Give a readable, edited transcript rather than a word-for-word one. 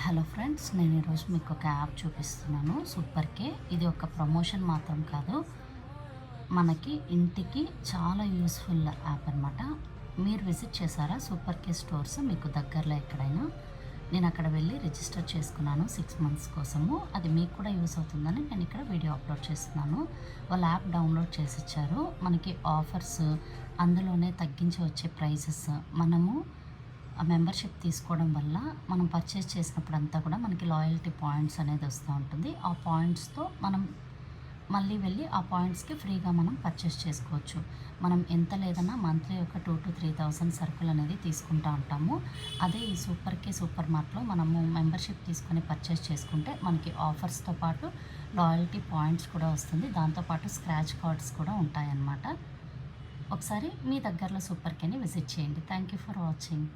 Hello friends, నేను ఈరోజు మీకు ఒక యాప్ చూపిస్తున్నాను. సూపర్ కే. ఇది ఒక ప్రమోషన్ మాత్రం కాదు, మనకి ఇంటికి చాలా యూస్ఫుల్ యాప్ అనమాట. మీరు విజిట్ చేశారా సూపర్ కే స్టోర్స్ మీకు దగ్గరలో ఎక్కడైనా? నేను అక్కడ వెళ్ళి రిజిస్టర్ చేసుకున్నాను 6 మంత్స్ కోసము. అది మీకు కూడా యూస్ అవుతుందని నేను ఇక్కడ వీడియో అప్లోడ్ చేస్తున్నాను. వాళ్ళ యాప్ డౌన్లోడ్ చేసి ఇచ్చారు. మనకి ఆఫర్స్, అందులోనే తగ్గించి వచ్చే ప్రైజెస్, మనము ఆ మెంబర్షిప్ తీసుకోవడం వల్ల మనం పర్చేస్ చేసినప్పుడంతా కూడా మనకి లాయల్టీ పాయింట్స్ అనేది వస్తూ ఉంటుంది. ఆ పాయింట్స్తో మనం మళ్ళీ వెళ్ళి ఆ పాయింట్స్కి ఫ్రీగా మనం పర్చేస్ చేసుకోవచ్చు. మనం ఎంత లేదన్నా మంత్లీ ఒక 2,000 to 3,000 సరుకులు అనేది తీసుకుంటూ ఉంటాము. అదే ఈ సూపర్ కే సూపర్ మార్ట్లో మనము మెంబర్షిప్ తీసుకొని పర్చేస్ చేసుకుంటే మనకి ఆఫర్స్తో పాటు లాయల్టీ పాయింట్స్ కూడా వస్తుంది. దాంతోపాటు స్క్రాచ్ కార్డ్స్ కూడా ఉంటాయన్నమాట. ఒకసారి మీ దగ్గరలో సూపర్ కేని విజిట్ చేయండి. Thank you for watching.